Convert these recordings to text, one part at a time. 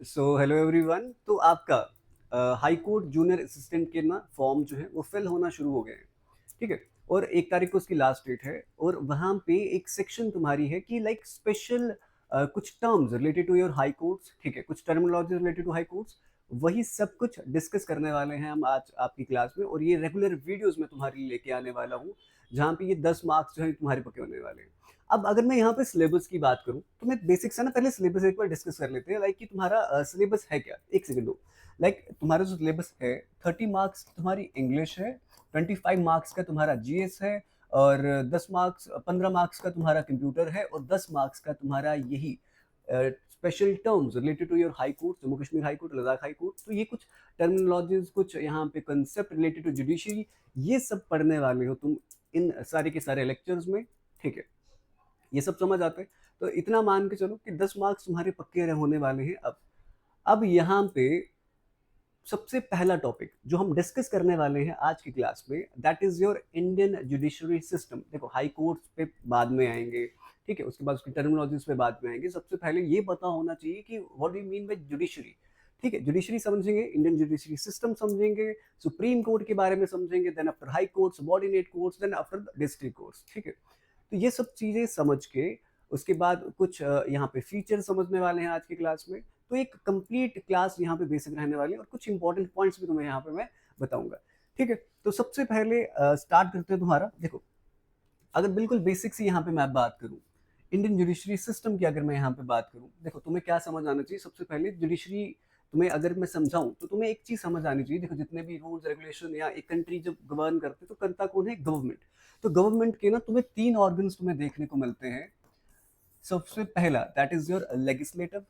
So hello everyone. तो आपका high court junior assistant के ना फॉर्म जो है वो फिल होना शुरू हो गए हैं। ठीक है। और 1 तारीख को उसकी लास्ट डेट है और वहाँ पे एक सेक्शन तुम्हारी है कि लाइक स्पेशल कुछ terms related to your high courts. ठीक है, कुछ terminology related to high courts, वही सब कुछ डिस्कस करने वाले हैं हम आज आपकी क्लास में। और ये रेगुलर वीडियोस में तुम्हारे लिए लेके आने वाला हूँ, जहाँ पे ये 10 मार्क्स जो है तुम्हारे पके होने वाले हैं। अब अगर मैं यहाँ पे सिलेबस की बात करूँ तो मैं बेसिक से ना पहले सिलेबस एक बार डिस्कस कर लेते हैं। लाइक कि तुम्हारा सिलेबस है क्या, एक सेकंड दो। लाइक तुम्हारा जो सिलेबस है, 30 मार्क्स की तुम्हारी इंग्लिश है, 25 मार्क्स का तुम्हारा जीएस है, और 10 मार्क्स 15 मार्क्स का तुम्हारा कंप्यूटर है, और 10 मार्क्स का तुम्हारा यही special terms related to your high court, Jammu Kashmir high court, Ladakh high court. तो ये कुछ टर्मिनोलॉजीज, कुछ यहाँ पे कंसेप्ट रिलेटेड टू जुडिशरी, ये सब पढ़ने वाले हो तुम इन सारे के सारे लेक्चर्स में। ठीक है, ये सब समझ आते हैं। तो इतना मान के चलो कि 10 मार्क्स तुम्हारे पक्के होने वाले हैं। अब यहाँ पे सबसे पहला टॉपिक जो हम डिस्कस करने वाले हैं आज की क्लास में, that is your Indian judiciary system. देखो, हाई कोर्ट्स पे बाद में आएंगे, ठीक है, उसके बाद उसकी टर्मिनोलॉजीज पे बाद में आएंगे। सबसे पहले ये पता होना चाहिए कि what do mean by judiciary. ठीक है, जुडिशरी समझेंगे, इंडियन जुडिशरी सिस्टम समझेंगे, सुप्रीम कोर्ट के बारे में समझेंगे, then after high court subordinate courts, then after district courts. ठीक है, तो ये सब चीज़ें समझ के उसके बाद कुछ यहाँ पे फीचर समझने वाले हैं आज की क्लास में। तो एक कंप्लीट क्लास यहाँ पे बेसिक रहने वाली है, और कुछ इंपॉर्टेंट पॉइंट्स भी तुम्हें यहाँ पे मैं बताऊंगा। ठीक है, तो सबसे पहले स्टार्ट करते हैं तुम्हारा। देखो, अगर बिल्कुल बेसिक से यहाँ पे मैं बात करूँ, इंडियन जुडिशरी सिस्टम की अगर मैं यहाँ पे बात करूँ, देखो तुम्हें क्या समझ आना चाहिए। सबसे पहले जुडिशरी तुम्हें अगर मैं समझाऊं तो तुम्हें एक चीज समझ आनी चाहिए। देखो, जितने भी रूल्स रेगुलेशन या एक कंट्री जब गवर्न करते तो करता कौन है? गवर्नमेंट। तो गवर्नमेंट के ना तुम्हें 3 ऑर्गन्स तुम्हें देखने को मिलते हैं। सबसे पहला that is your legislative,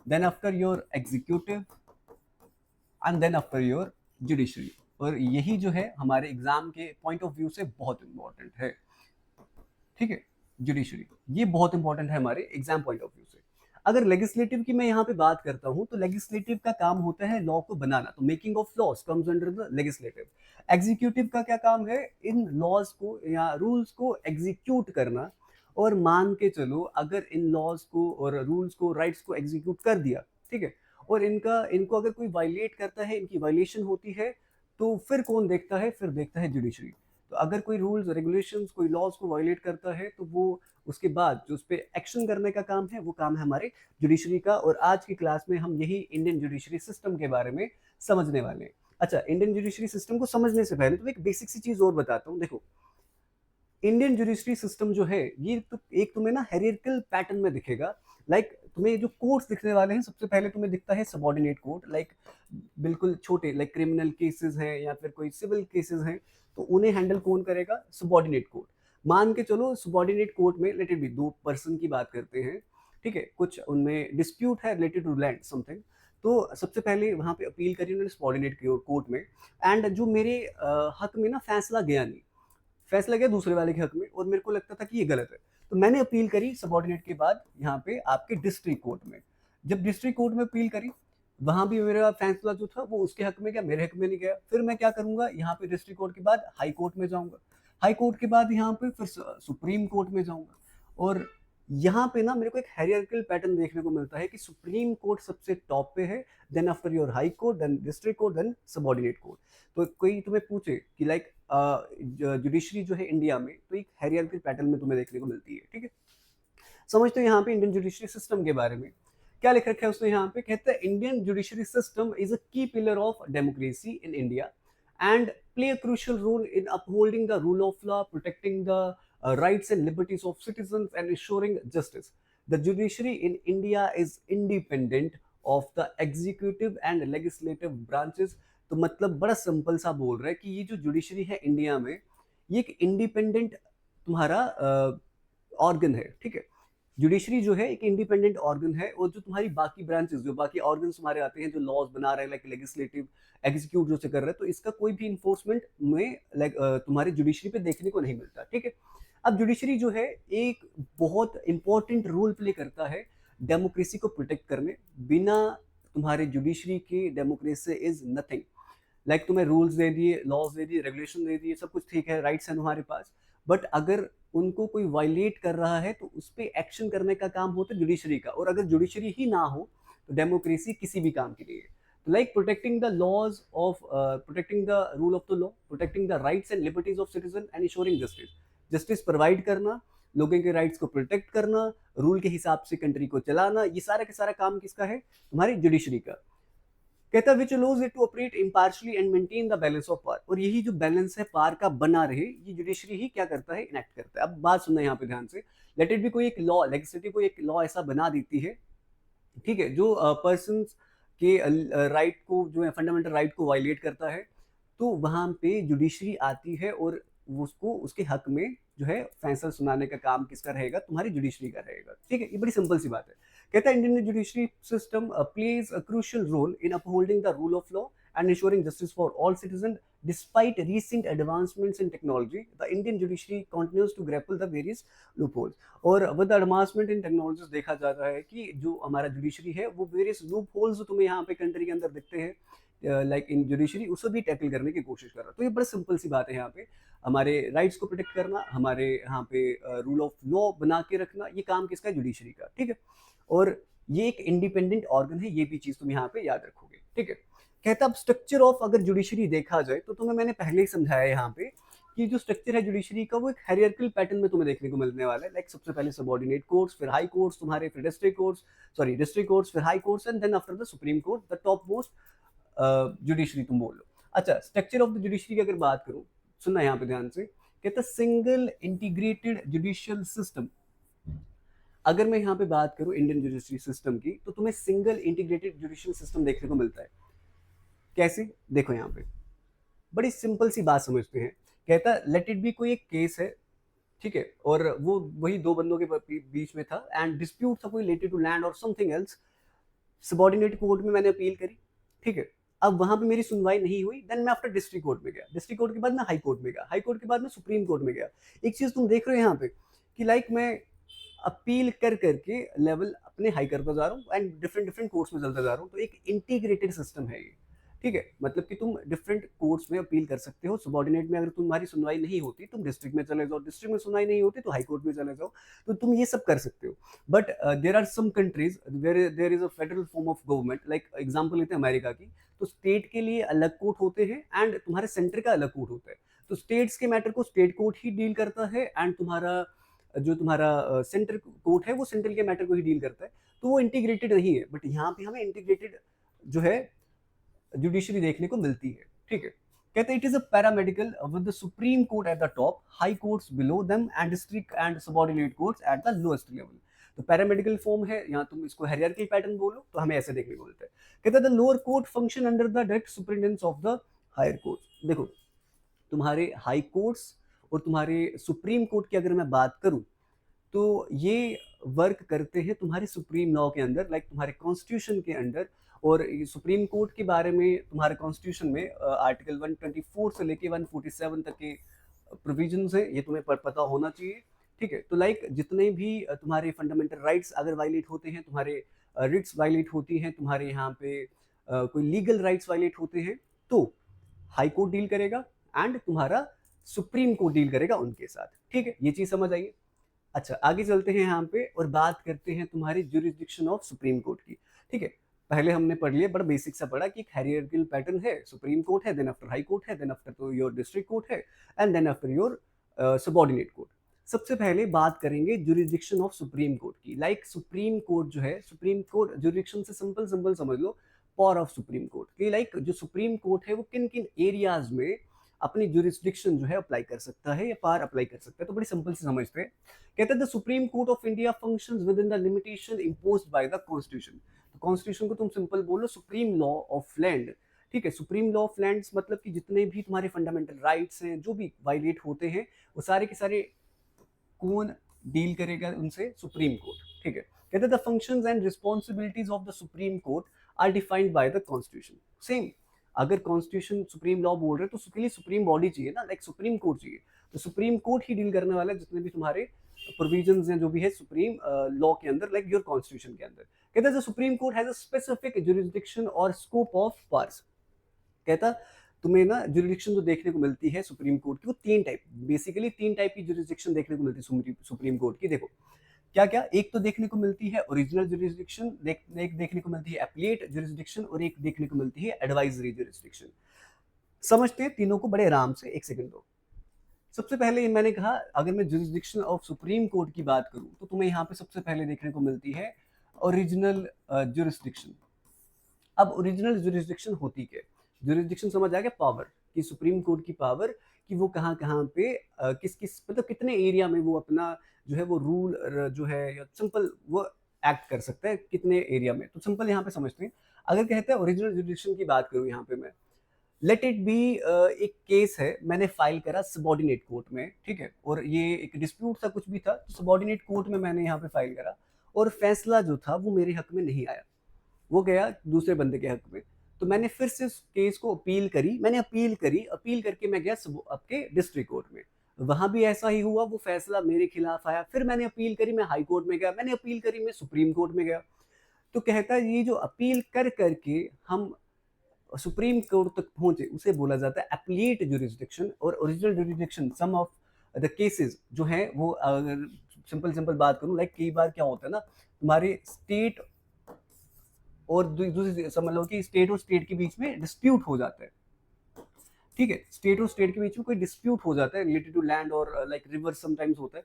then after your executive, and then after your judiciary. और यही जो है हमारे एग्जाम के पॉइंट ऑफ व्यू से बहुत इंपॉर्टेंट है। ठीक है, जुडिशरी ये बहुत इंपॉर्टेंट है हमारे एग्जाम पॉइंट ऑफ व्यू से। अगर लेजिस्लेटिव की मैं यहाँ पे बात करता हूँ तो लेजिस्लेटिव का काम होता है लॉ को बनाना, तो making of laws comes under the legislative. Executive का क्या काम है? इन लॉज को या रूल्स को एग्जीक्यूट करना। और मान के चलो, अगर इन लॉज को और रूल्स को, राइट्स को एग्जीक्यूट कर दिया, ठीक है, और इनको अगर कोई वायलेट करता है, इनकी वायलेशन होती है, तो फिर कौन देखता है? फिर देखता है जुडिशरी। तो अगर कोई रूल्स रेगुलेशंस, कोई लॉज को वायलेट करता है, तो वो उसके बाद जो उस पर एक्शन करने का काम है, वो काम है हमारे जुडिशरी का। और आज की क्लास में हम यही इंडियन जुडिशरी सिस्टम के बारे में समझने वाले हैं। अच्छा, इंडियन जुडिशरी सिस्टम को समझने से पहले तो एक बेसिक सी चीज और बताता हूँ। देखो, इंडियन जुडिशरी सिस्टम जो है, ये तो एक तुम्हें ना हेरियर्कल पैटर्न में दिखेगा। लाइक तुम्हें जो कोर्ट्स दिखने वाले हैं, सबसे पहले तुम्हें दिखता है सबॉर्डिनेट कोर्ट। लाइक बिल्कुल छोटे, लाइक क्रिमिनल केसेस हैं या फिर कोई सिविल केसेस हैं, तो उन्हें हैंडल कौन करेगा? Subordinate court. मान के चलो, सबॉर्डिनेट कोर्ट में लेट इट बी 2 पर्सन की बात करते हैं। ठीक है, कुछ उनमें डिस्प्यूट है रिलेटेड टू लैंड समथिंग। तो सबसे पहले वहां पे अपील करी उन्होंने सबॉर्डिनेट कोर्ट में। एंड जो मेरे हक में ना फैसला गया नहीं, फैसला गया दूसरे वाले के हक में, और मेरे को लगता था कि ये गलत है, तो मैंने अपील करी सबॉर्डिनेट के बाद यहाँ पे आपके डिस्ट्रिक्ट कोर्ट में। जब डिस्ट्रिक्ट कोर्ट में अपील करी, वहां भी मेरा फैसला जो था वो उसके हक में गया, मेरे हक में नहीं गया। फिर मैं क्या करूंगा? यहाँ पे डिस्ट्रिक्ट कोर्ट के बाद हाई कोर्ट में जाऊंगा, हाई कोर्ट के बाद यहाँ पे फिर सुप्रीम कोर्ट में जाऊंगा। और यहाँ पे ना मेरे को एक हेरियर्कल पैटर्न देखने को मिलता है कि सुप्रीम कोर्ट सबसे टॉप पे है, then after your high court, then district court, then subordinate court. तो कोई तुम्हें पूछे कि लाइक जुडिशरी जो है इंडिया में, तो एक हेरियर्कल पैटर्न में तुम्हें देखने को मिलती है। ठीक है, समझते हो यहाँ पे इंडियन जुडिशरी सिस्टम के बारे में क्या लिख रखा है उसने। यहाँ पे कहता है, Indian judiciary system is a key pillar of democracy in India and play a crucial role in upholding the rule of law, protecting the rights and liberties of citizens and ensuring justice. The judiciary in India is independent of the executive and legislative branches. तो मतलब बड़ा simple सा बोल रहा है कि ये जो जुडिशरी है इंडिया में, ये एक इंडिपेंडेंट तुम्हारा ऑर्गन है। ठीक है, जुडिशरी जो है एक इंडिपेंडेंट ऑर्गन है, और जो तुम्हारी बाकी ब्रांचेस, जो बाकी ऑर्गन तुम्हारे आते हैं, जो लॉज बना रहे हैं, लाइक लेजिस्लेटिव, एग्जीक्यूट जो से कर रहे हैं, तो इसका कोई भी इन्फोर्समेंट में लाइक तुम्हारी जुडिशरी पे देखने को नहीं मिलता। ठीक है, अब जुडिशरी जो है एक बहुत इंपॉर्टेंट रोल प्ले करता है डेमोक्रेसी को प्रोटेक्ट करने। बिना तुम्हारे जुडिशरी के डेमोक्रेसी इज नथिंग। लाइक तुम्हें रूल्स दे दिए, लॉज दे दिए, रेगुलेशन दे दिए, सब कुछ ठीक है, राइट्स हैं तुम्हारे पास, बट अगर उनको कोई वायलेट कर रहा है तो उस पर एक्शन करने का काम होता है जुडिशरी का। और अगर जुडिशरी ही ना हो तो डेमोक्रेसी किसी भी काम के लिए है। तो like protecting the laws of protecting the rule of the law, protecting the rights and liberties of citizen and ensuring justice, justice provide करना, लोगों के राइट्स को प्रोटेक्ट करना, रूल के हिसाब से कंट्री को चलाना, ये सारा का सारा काम किसका है? तुम्हारी जुडिशरी का। कहता है which allows it to operate impartially and maintain the balance of power, और यही जो बैलेंस है पावर का बना रहे, ये जुडिशरी ही क्या करता है? इनेक्ट करता है। अब बात सुनना यहाँ पे ध्यान से, लेट इट भी कोई एक लॉ, लेजिस्लेटिव कोई एक लॉ ऐसा बना देती है, ठीक है, जो पर्सन के राइट को, जो है फंडामेंटल राइट को वायलेट करता है, तो वहां पे जुडिशरी आती है और उसको उसके हक में जो है फैसला सुनाने का काम किसका रहेगा? तुम्हारी जुडिशरी का रहेगा। ठीक है, ये बड़ी सिंपल सी बात है। कहता है Indian judiciary system plays a crucial role in upholding the rule of law and ensuring justice for all citizens. Despite recent advancements in technology, the Indian judiciary continues to grapple the various loopholes. और with the advancement in technologies देखा जाता है कि जो हमारा judiciary है वो various loop holes जो तुम्हें यहाँ पे कंट्री के अंदर दिखते हैं लाइक इन जुडिशरी, उसको भी टैकल करने की कोशिश कर रहा है। तो ये बड़ी सिंपल सी बात है, यहाँ पे हमारे राइट्स को प्रोटेक्ट करना, हमारे यहाँ पे रूल ऑफ लॉ बना के रखना, ये काम किसका है? जुडिशरी का। ठीक है, और ये एक इंडिपेंडेंट ऑर्गन है, ये भी चीज तुम यहाँ पे याद रखोगे। ठीक है, कहता अब स्ट्रक्चर ऑफ अगर जुडिशरी देखा जाए तो तुम्हें मैंने पहले ही समझाया यहाँ पे कि जो स्ट्रक्चर है जुडिशरी का वो एक हायरार्किकल पैटर्न में तुम्हें देखने को मिलने वाला है। लाइक सबसे पहले सबऑर्डिनेट कोर्ट्स, फिर हाई कोर्ट्स तुम्हारे, फिर district courts, sorry district courts, फिर high courts and then after the supreme court the top most judiciary तुम बोल लो। अच्छा, स्ट्रक्चर ऑफ द जुडिशरी की अगर बात करूं, सुनना यहाँ पे ध्यान से, कहता सिंगल इंटीग्रेटेड जुडिशियल सिस्टम। अगर मैं यहाँ पे बात करूं इंडियन जुडिशरी सिस्टम की, तो तुम्हें सिंगल इंटीग्रेटेड जुडिशियल सिस्टम देखने को मिलता है। कैसे? देखो यहाँ पे बड़ी सिंपल सी बात समझते हैं। कहता लेट इट बी कोई एक केस है, ठीक है, और वो वही दो बंदों के बीच में था एंड डिस्प्यूट था कोई रिलेटेड टू लैंड और समथिंग एल्स। सबऑर्डिनेट कोर्ट में मैंने अपील करी, ठीक है, अब वहां पे मेरी सुनवाई नहीं हुई, देन मैं आफ्टर डिस्ट्रिक्ट कोर्ट में गया, डिस्ट्रिक्ट कोर्ट के बाद मैं हाई कोर्ट में गया, हाई कोर्ट के बाद मैं सुप्रीम कोर्ट में गया। एक चीज तुम देख रहे हो यहाँ पे कि लाइक मैं अपील कर करके लेवल अपने हाई करता जा रहा हूँ एंड डिफरेंट डिफरेंट कोर्ट्स में चलता जा रहा हूँ। तो एक इंटीग्रेटेड सिस्टम है ये। ठीक है, मतलब कि तुम डिफरेंट कोर्ट्स में अपील कर सकते हो। सबऑर्डिनेट में अगर तुम्हारी सुनवाई नहीं होती, तुम डिस्ट्रिक्ट में चले जाओ, डिस्ट्रिक्ट में सुनवाई नहीं होती तो हाई कोर्ट में चले जाओ। तो तुम ये सब कर सकते हो। But there are some countries where there is a federal form of government, like example लेते हैं अमेरिका की, तो स्टेट के लिए अलग कोर्ट होते हैं एंड तुम्हारे सेंटर का अलग कोर्ट होता है। तो स्टेट्स के मैटर को स्टेट कोर्ट ही डील करता है एंड तुम्हारा जो तुम्हारा सेंटर कोर्ट है वो सेंट्रल के मैटर को ही डील करता है। तो वो इंटीग्रेटेड नहीं है, बट यहाँ पे हमें इंटीग्रेटेड जो है जुडिशरी देखने को मिलती है। ठीक है, कहते हैं it is a paramedical with the supreme court at the top, high courts below them and district and subordinate courts at the lowest level. तो पैरामेडिकल फॉर्म है, यहाँ तुम इसको हायरार्किकल पैटर्न बोलो तो हमें ऐसे देखने को मिलता है। कहते हैं the lower court function under the direct superintendence of the higher court. देखो तुम्हारे हाई कोर्ट्स और तुम्हारे सुप्रीम कोर्ट की अगर मैं बात करूं, तो ये वर्क करते हैं तुम्हारे सुप्रीम लॉ के अंदर, लाइक तुम्हारे कॉन्स्टिट्यूशन के अंदर। और सुप्रीम कोर्ट के बारे में तुम्हारे कॉन्स्टिट्यूशन में आर्टिकल 124 से लेके 147 तक के प्रोविजंस है, ये तुम्हें पता होना चाहिए। ठीक है, तो लाइक जितने भी तुम्हारे फंडामेंटल राइट्स अगर वायलेट होते हैं, तुम्हारे रिट्स वायलेट होती हैं, तुम्हारे यहाँ पे कोई लीगल राइट्स वायलेट होते हैं, तो हाई कोर्ट डील करेगा एंड तुम्हारा सुप्रीम कोर्ट डील करेगा उनके साथ। ठीक है, ये चीज समझ आइए। अच्छा, आगे चलते हैं यहाँ पे और बात करते हैं तुम्हारी ज्यूरिसडिक्शन ऑफ सुप्रीम कोर्ट की। ठीक है, पहले हमने पढ़ लिया, बड़ा बेसिक सा पढ़ा कि एक हायरार्किकल पैटर्न है, सुप्रीम कोर्ट है, देन आफ्टर हाई कोर्ट है, देन आफ्टर तो योर डिस्ट्रिक्ट कोर्ट है and then after your subordinate court. सबसे पहले बात करेंगे ज्यूरिसडिक्शन ऑफ सुप्रीम कोर्ट की। लाइक सुप्रीम कोर्ट जो है, सुप्रीम कोर्ट ज्यूरिसडिक्शन से सिंपल सिंपल समझ लो, पावर ऑफ सुप्रीम कोर्ट की। लाइक जो सुप्रीम कोर्ट है वो किन किन एरियाज में अपनी ज्यूरिसडिक्शन जो है अप्लाई कर सकता है या पावर अप्लाई कर सकता है, तो बड़ी सिंपल से समझते हैं। कहते हैं the supreme court of India functions with in the limitation imposed bye the constitution. तो कॉन्स्टिट्यूशन को तुम सिंपल बोलो सुप्रीम लॉ ऑफ लैंड। ठीक है, सुप्रीम लॉ ऑफ लैंड्स मतलब कि जितने भी तुम्हारे फंडामेंटल राइट्स हैं जो भी वायलेट होते हैं, वो सारे के सारे कौन डील करेगा उनसे? Supreme court. ठीक है, कहते हैं the functions and responsibilities of the supreme court are defined by the constitution. Same, अगर कॉन्स्टिट्यूशन सुप्रीम लॉ बोल रहे हैं तो उसके लिए सुप्रीम बॉडी चाहिए ना, लाइक सुप्रीम कोर्ट चाहिए। तो सुप्रीम कोर्ट ही डील करने वाला है जितने भी तुम्हारे प्रोविजंस हैं जो भी है सुप्रीम लॉ के अंदर, लाइक योर कॉन्स्टिट्यूशन के अंदर। कहता है supreme court has a specific jurisdiction और स्कोप ऑफ पावर्स। कहता तुम्हें ना ज्यूरिसडिक्शन जो देखने को मिलती है सुप्रीम कोर्ट की, वो तीन टाइप, बेसिकली तीन टाइप की ज्यूरिसडिक्शन देखने को मिलती है सुप्रीम कोर्ट की। देखो, क्या क्या, एक तो देखने को मिलती है ओरिजिनल जुरिस्डिक्शन, एक देखने को मिलती है एप्लीट जुरिस्डिक्शन, और एक देखने को मिलती है एडवाइजरी जुरिस्डिक्शन। समझते हैं तीनों को बड़े आराम से, एक सेकंड दो। सबसे पहले मैंने कहा, अगर मैं जुरिस्डिक्शन ऑफ सुप्रीम कोर्ट की बात करूं तो तुम्हें यहाँ पे सबसे पहले देखने को मिलती है ओरिजिनल जुरिस्डिक्शन। अब ओरिजिनल जुरिस्डिक्शन होती क्या है? जुरिस्डिक्शन समझ आ गया, पावर कि सुप्रीम कोर्ट की पावर कि वो कहाँ कहाँ पे किस किस मतलब कितने एरिया में वो अपना जो है वो रूल जो है, या सिंपल वो एक्ट कर सकता है कितने एरिया में। तो सिंपल यहाँ पे समझते हैं, अगर कहते हैं ओरिजिनल जुरिस्डिक्शन की बात करूँ यहाँ पे मैं, लेट इट बी एक केस है, मैंने फाइल करा सबॉर्डिनेट कोर्ट में, ठीक है, और ये एक डिस्प्यूट सा कुछ भी था, तो सबॉर्डिनेट कोर्ट में मैंने यहाँ पे फाइल करा, और फैसला जो था वो मेरे हक में नहीं आया, वो गया दूसरे बंदे के हक में। तो मैंने फिर से उस केस को अपील करी, मैंने अपील करी, अपील करके मैं गया आपके डिस्ट्रिक्ट कोर्ट में, वहां भी ऐसा ही हुआ, वो फैसला मेरे खिलाफ आया। फिर मैंने अपील करी, मैं हाई कोर्ट में गया, मैंने अपील करी, मैं सुप्रीम कोर्ट में गया। तो कहता है ये जो अपील कर करके हम सुप्रीम कोर्ट तक पहुंचे उसे बोला जाता है अपीलेट जुरिस्डिक्शन। और original jurisdiction, some of the cases जो है वो, अगर सिंपल सिंपल बात करूं, लाइक कई बार क्या होता है ना, तुम्हारे स्टेट और दूसरी समझ लो कि स्टेट और स्टेट के बीच में डिस्प्यूट हो जाता है, ठीक है, स्टेट और स्टेट के बीच में कोई डिस्प्यूट हो जाता है रिलेटेड टू लैंड और लाइक रिवर समटाइम्स होता है।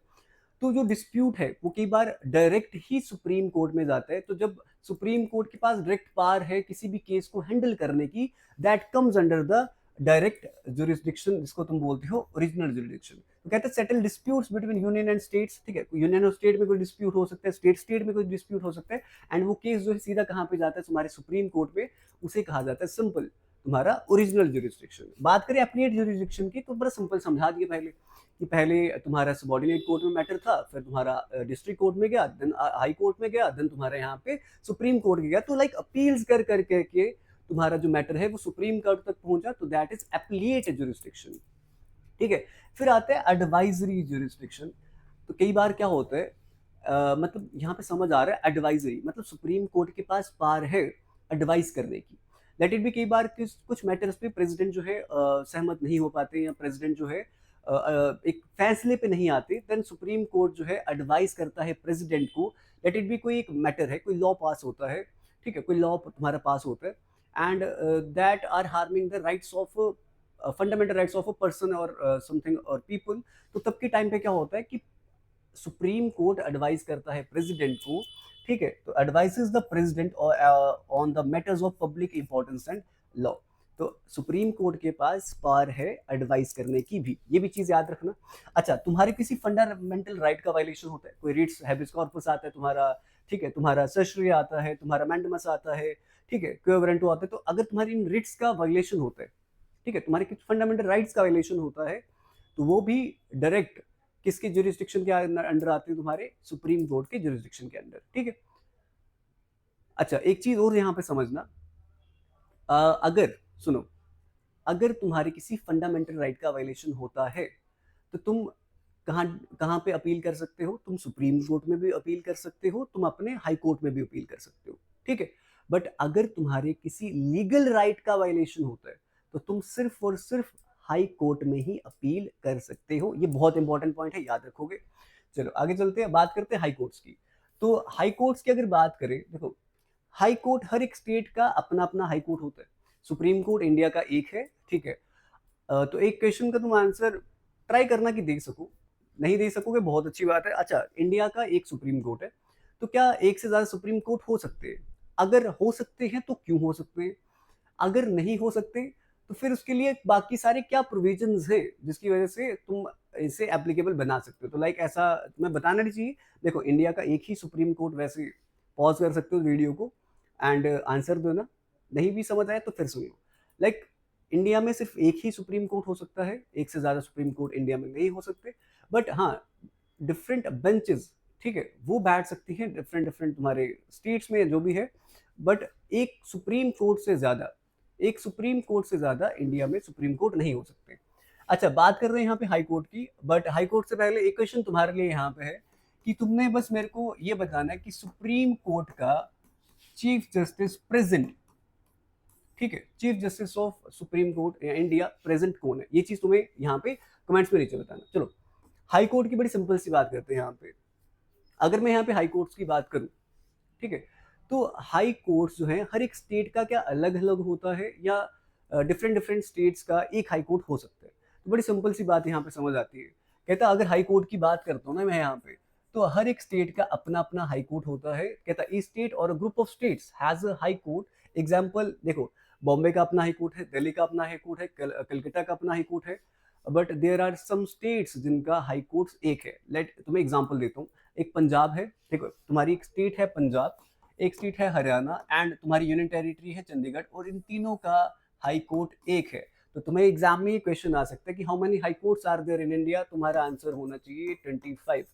तो जो डिस्प्यूट है वो कई बार डायरेक्ट ही सुप्रीम कोर्ट में जाता है। तो जब सुप्रीम कोर्ट के पास डायरेक्ट पावर है किसी भी केस को हैंडल करने की, that comes under the direct jurisdiction, जिसको तुम बोलते हो ओरिजिनल जुरिस्डिक्शन। तो कहते हैं settle disputes between union and states, ठीक है, यूनियन और स्टेट में कोई डिस्प्यूट हो सकता है, स्टेट स्टेट में कोई डिस्प्यूट हो सकता है, एंड वो केस जो है सीधा कहाँ पे जाता है, तुम्हारे सुप्रीम कोर्ट में, उसे कहा जाता है सिंपल तुम्हारा ओरिजिनल जुरिस्डिक्शन। बात करें अपीलेट जुरिस्डिक्शन की, तो बड़ा सिंपल समझा दिया पहले कि पहले तुम्हारा सबॉर्डिनेट कोर्ट में मैटर था, फिर तुम्हारा डिस्ट्रिक्ट कोर्ट में गया, देन हाई कोर्ट में गया, देन तुम्हारा यहाँ पे सुप्रीम कोर्ट गया। तो लाइक अपील्स कर करके तुम्हारा जो मैटर है वो सुप्रीम कोर्ट तक पहुंचा, तो दैट इज अपीलेट जुरिस्डिक्शन, ठीक है। फिर आता है एडवाइजरी जुरिस्डिक्शन। तो कई बार क्या होता है, मतलब यहाँ पे समझ आ रहा है एडवाइजरी मतलब सुप्रीम कोर्ट के पास पावर है एडवाइस करने की। लेट इट भी कई बार कुछ मैटर्स पे प्रेसिडेंट जो है सहमत नहीं हो पाते, या प्रेसिडेंट जो है एक फैसले पे नहीं आते, देन सुप्रीम कोर्ट जो है एडवाइस करता है प्रेसिडेंट को। लेट इट भी कोई एक मैटर है, कोई लॉ पास होता है, ठीक है, कोई लॉ तुम्हारा पास होता है, and that are harming the rights of fundamental rights of a person और समथिंग और पीपल। तो तब के टाइम पे क्या होता है कि सुप्रीम कोर्ट एडवाइस करता है प्रेसिडेंट को, ठीक है, तो advices the president on the matters of public importance and law. तो सुप्रीम कोर्ट के पास पावर है एडवाइस करने की भी, ये भी चीज याद रखना। अच्छा, तुम्हारे किसी फंडामेंटल राइट का वायलेशन होता है, कोई रिट्स हैबिस कॉर्पस आता है तुम्हारा, ठीक है, तुम्हारा सर्शरी आता है, तुम्हारा मैंडमस आता है, ठीक है, क्यो वारंटो आता है। तो अगर तुम्हारी इन रिट्स का वायलेशन होता है, ठीक है, तुम्हारे कुछ फंडामेंटल राइट्स का वायलेशन होता है, तो वो भी डायरेक्ट किसके जुरिस्डिक्शन के अंडर आते हैं, तुम्हारे सुप्रीम कोर्ट के जुरिस्डिक्शन के अंडर, ठीक है। अच्छा, एक चीज और यहाँ पे समझना, अगर सुनो, अगर तुम्हारे किसी फंडामेंटल राइट का वायलेशन होता है, तो तुम कहाँ कहाँ पे अपील कर सकते हो, तुम सुप्रीम कोर्ट में भी अपील कर सकते हो, तुम अपने हाई कोर्ट में भी अपील कर सकते हो, ठीक है। बट अगर तुम्हारे किसी लीगल राइट का वायलेशन होता है, तो तुम सिर्फ और सिर्फ हाई कोर्ट में ही अपील कर सकते हो। ये बहुत इंपॉर्टेंट पॉइंट है, याद रखोगे। चलो आगे चलते हैं, बात करते हैं हाई कोर्ट्स की। तो हाई कोर्ट्स की अगर बात करें, देखो, हाई कोर्ट हर एक स्टेट का अपना अपना हाई कोर्ट होता है। सुप्रीम कोर्ट इंडिया का एक है, ठीक है। तो एक क्वेश्चन का तुम आंसर ट्राई करना कि दे सको, नहीं दे सकोगे बहुत अच्छी बात है। अच्छा, इंडिया का एक सुप्रीम कोर्ट है, तो क्या एक से ज्यादा सुप्रीम कोर्ट हो सकते हैं? अगर हो सकते हैं तो क्यों हो सकते हैं? अगर नहीं हो सकते तो फिर उसके लिए बाकी सारे क्या प्रोविजंस हैं जिसकी वजह से तुम इसे एप्लीकेबल बना सकते हो? तो लाइक ऐसा तुम्हें बताना नहीं चाहिए। देखो, इंडिया का एक ही सुप्रीम कोर्ट, वैसे पॉज कर सकते हो वीडियो को एंड आंसर देना, नहीं भी समझ आए तो फिर सुनो। लाइक इंडिया में सिर्फ एक ही सुप्रीम कोर्ट हो सकता है, एक से ज़्यादा सुप्रीम कोर्ट इंडिया में नहीं हो सकते। बट हाँ, डिफरेंट बेंचेस, ठीक है, वो बैठ सकती हैं डिफरेंट डिफरेंट तुम्हारे स्टेट्स में जो भी है। बट एक सुप्रीम कोर्ट से ज़्यादा इंडिया में सुप्रीम कोर्ट नहीं हो सकते। अच्छा, बात कर रहे हैं यहाँ पे हाई कोर्ट की, बट हाई कोर्ट से पहले एक क्वेश्चन तुम्हारे लिए यहाँ पे है कि तुमने बस मेरे को ये बताना है कि सुप्रीम कोर्ट का चीफ जस्टिस प्रेजेंट, ठीक है, chief justice of supreme court India present कौन है, ये चीज तुम्हें यहाँ पे कमेंट्स में नीचे बताना। चलो, हाई कोर्ट की बड़ी सिंपल सी बात करते हैं यहाँ पे। अगर मैं यहाँ पे हाई कोर्ट्स की बात करूँ, ठीक है, तो हाई कोर्ट्स जो है हर एक स्टेट का क्या अलग अलग होता है, या डिफरेंट डिफरेंट स्टेट्स का एक हाई कोर्ट हो सकता है? तो बड़ी सिंपल सी बात यहाँ पे समझ आती है। कहता अगर हाई कोर्ट की बात करता हूँ ना मैं यहाँ पे, तो हर एक स्टेट का अपना अपना हाई कोर्ट होता है। कहता ई स्टेट और group of states has a high court. Example देखो, बॉम्बे का अपना हाई कोर्ट है, दिल्ली का अपना हाई कोर्ट है, कलकत्ता का अपना हाई कोर्ट है, but there are some states जिनका हाई कोर्ट एक है। लेट तुम्हें एग्जाम्पल देता हूँ। एक पंजाब है, देखो तुम्हारी एक स्टेट है पंजाब, एक स्टेट है हरियाणा, एंड तुम्हारी यूनियन टेरिटरी है चंडीगढ़, और इन तीनों का हाई कोर्ट एक है। तो तुम्हें एग्जाम में ये क्वेश्चन आ सकता है कि how many high courts are there in India, तुम्हारा आंसर होना चाहिए 25।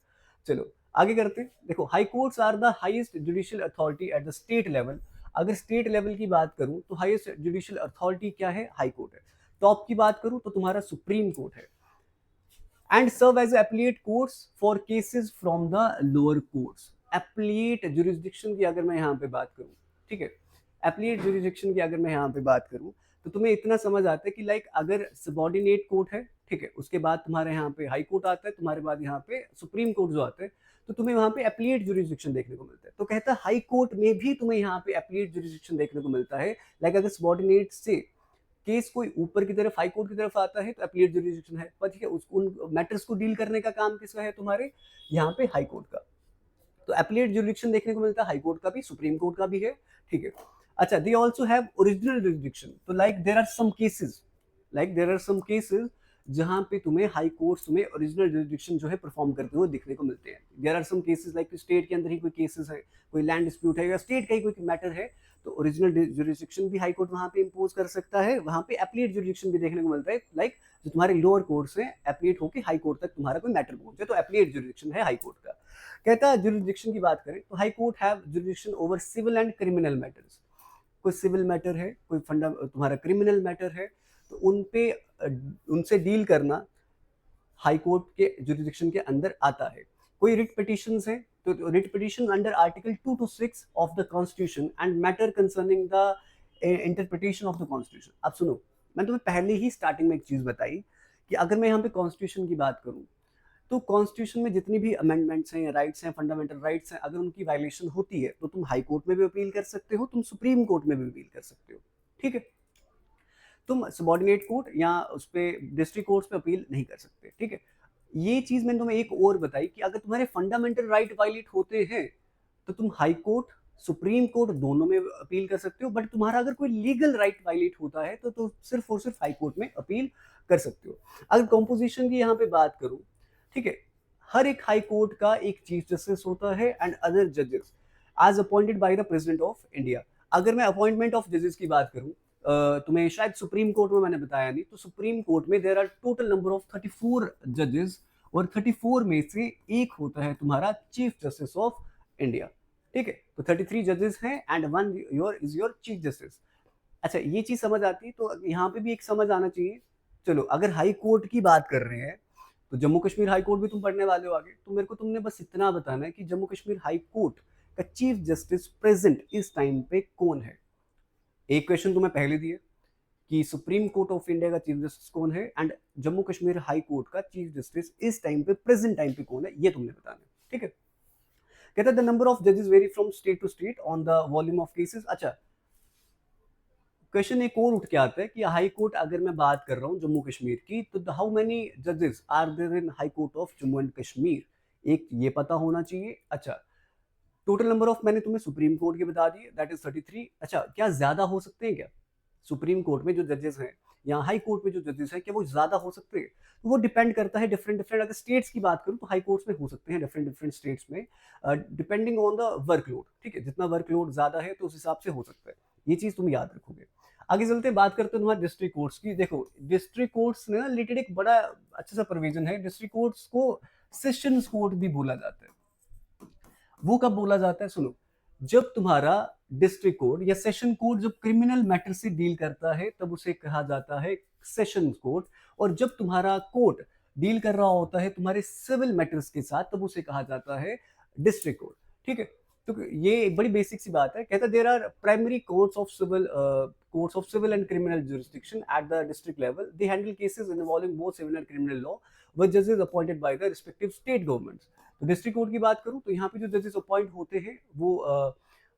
चलो आगे करते हैं। देखो, high courts are the highest judicial authority at the state level. अगर स्टेट लेवल की बात करूं तो हाईएस्ट जुडिशियल अथॉरिटी क्या है? हाई कोर्ट है। टॉप की बात करूं तो तुम्हारा सुप्रीम कोर्ट है, and serve as appellate courts for cases from the lower courts. Appellate jurisdiction की अगर मैं यहाँ पे बात करूँ, ठीक है, एप्लीट जुरिस्डिक्शन की अगर मैं यहाँ पे बात करूँ, तो तुम्हें इतना समझ आता है कि लाइक अगर सबॉर्डिनेट कोर्ट है, ठीक है, उसके बाद तुम्हारे यहाँ पे हाई कोर्ट आता है, तुम्हारे बाद यहाँ पे सुप्रीम कोर्ट जो आता है, तो तुम्हें वहाँ पे एप्लीट जुरिस्डिक्शन देखने को मिलता है। तो कहता है हाई कोर्ट में भी तुम्हें यहाँ पे एप्लीट जुरिस्डिक्शन देखने को मिलता है। लाइक अगर सबॉर्डिनेट से केस कोई ऊपर की तरफ हाई कोर्ट की तरफ आता है तो एप्लीट जुरिस्डिक्शन है, पर ठीक है, उन मैटर्स को डील करने का काम किसका है? तुम्हारे यहाँ पे हाई कोर्ट का। तो एप्लीट जुरिस्डिक्शन देखने को मिलता है हाई कोर्ट का भी, सुप्रीम कोर्ट का भी है, ठीक है। अच्छा, they also have original jurisdiction. तो like there are some cases, जहां पे तुम्हें हाई कोर्ट तुम्हें ओरिजिनल जुरिस्डिक्शन जो है परफॉर्म करते हुए देखने को मिलते हैं। There are some cases like state के अंदर ही कोई केसेस है, कोई लैंड डिस्प्यूट है, या स्टेट का ही कोई मैटर है, तो ओरिजिनल जुरिस्डिक्शन भी हाई कोर्ट वहां पे इंपोज कर सकता है। वहां पे एप्लीट जुरिस्डिक्शन भी देखने को मिलता है, लाइक जो तुम्हारे लोअर कोर्ट से एप्लीट होकर हाई कोर्ट तक तुम्हारा कोई मैटर पहुंचे, तो एप्लीट जुरिस्डिक्शन है हाई कोर्ट का। कहता है जुरिस्डिक्शन की बात करें तो high court have jurisdiction over civil and criminal matters. कोई सिविल मैटर है, कोई तुम्हारा क्रिमिनल मैटर है, तो उन पे उनसे डील करना हाई कोर्ट के जुरिस्डिक्शन के अंदर आता है। कोई रिट पिटिशंस है, तो writ petition under article 2 to 6 of the constitution and matter concerning the interpretation of the constitution. अब सुनो, मैं तुम्हें पहले ही स्टार्टिंग में एक चीज बताई कि अगर मैं यहाँ पे कॉन्स्टिट्यूशन की बात करूँ, तो कॉन्स्टिट्यूशन में जितनी भी अमेंडमेंट्स हैं, राइट्स हैं, फंडामेंटल राइट्स हैं, अगर उनकी वायलेशन होती है तो तुम हाई कोर्ट में भी अपील कर सकते हो, तुम सुप्रीम कोर्ट में भी अपील कर सकते हो, ठीक है। तुम सबॉर्डिनेट कोर्ट या उस पे डिस्ट्रिक्ट कोर्ट पे अपील नहीं कर सकते, ठीक है। ये चीज मैंने तुम्हें एक और बताई कि अगर तुम्हारे फंडामेंटल राइट वायलेट होते हैं तो तुम हाई कोर्ट, सुप्रीम कोर्ट दोनों में अपील कर सकते हो, बट तुम्हारा अगर कोई लीगल राइट वायलेट होता है तो सिर्फ और सिर्फ हाई कोर्ट में अपील कर सकते हो। अगर कॉम्पोजिशन की यहाँ पे बात करूं, ठीक है, हर एक हाई कोर्ट का एक चीफ जस्टिस होता है एंड अदर जजेस as appointed by the president of India. अगर मैं अपॉइंटमेंट ऑफ जजेस की बात करूं, तुम्हें शायद सुप्रीम कोर्ट में मैंने बताया नहीं, तो सुप्रीम कोर्ट में there are total number of 34 जजेस, और 34 में से एक होता है तुम्हारा चीफ जस्टिस ऑफ इंडिया, ठीक है। तो 33 जजेस हैं and one your is your chief justice. अच्छा, ये चीज समझ आती है, तो यहाँ पे भी एक समझ आना चाहिए। चलो, अगर हाई कोर्ट की बात कर रहे हैं तो जम्मू कश्मीर हाई कोर्ट भी तुम पढ़ने वाले हो आगे, तो मेरे को तुमने बस इतना बताना है कि जम्मू कश्मीर हाई कोर्ट का चीफ जस्टिस प्रेजेंट इस टाइम पे कौन है। एक क्वेश्चन तुम्हें पहले दिए कि सुप्रीम कोर्ट ऑफ इंडिया का चीफ जस्टिस कौन है, and Jammu Kashmir high court का चीफ जस्टिस इस टाइम पे प्रेजेंट टाइम पे कौन है, ये तुमने बताना है, ठीक है। कहता है द नंबर ऑफ जजेस vary from state to state on the volume of cases. अच्छा, क्वेश्चन एक और उठ के आता है कि हाई कोर्ट अगर मैं बात कर रहा हूँ जम्मू कश्मीर की, तो हाउ मेनी जजेस are there in high court of Jammu and Kashmir, एक ये पता होना चाहिए। अच्छा, टोटल नंबर ऑफ मैंने तुम्हें सुप्रीम कोर्ट के बता दिए, दैट इज 33। अच्छा, क्या ज्यादा हो सकते हैं क्या? सुप्रीम कोर्ट में जो जजेस हैं या हाई कोर्ट में जो जजेस हैं, क्या वो ज्यादा हो सकते हैं? तो वो डिपेंड करता है डिफरेंट डिफरेंट, अगर स्टेट्स की बात करूं तो हाई कोर्ट्स में हो सकते हैं डिफरेंट डिफरेंट स्टेट्स में, डिपेंडिंग ऑन द वर्कलोड, ठीक है। जितना वर्कलोड ज्यादा है तो उस हिसाब से हो सकता है, ये चीज तुम याद रखोगे। आगे चलते हैं, बात करते हैं तुम्हारे डिस्ट्रिक्ट कोर्ट्स की। देखो, डिस्ट्रिक्ट कोर्ट्स ने रिलेटेड एक बड़ा अच्छा सा प्रोविजन है। डिस्ट्रिक्ट कोर्ट्स को सेशंस कोर्ट भी बोला जाता है। वो कब बोला जाता है? सुनो, जब तुम्हारा डिस्ट्रिक्ट कोर्ट या सेशन कोर्ट जब क्रिमिनल मैटर से डील करता है तब उसे कहा जाता है सेशन कोर्ट, और जब तुम्हारा कोर्ट डील कर रहा होता है तुम्हारे सिविल मैटर्स के साथ तब उसे कहा जाता है डिस्ट्रिक्ट कोर्ट, ठीक है। तो ये एक बड़ी बेसिक सी बात है। कहता there are primary courts of civil and criminal jurisdiction at the district level, they handle cases involving both civil and criminal law with जजेस appointed by the respective state governments. तो डिस्ट्रिक्ट कोर्ट की बात करूँ तो यहाँ पे जो जजेस अपॉइंट होते हैं वो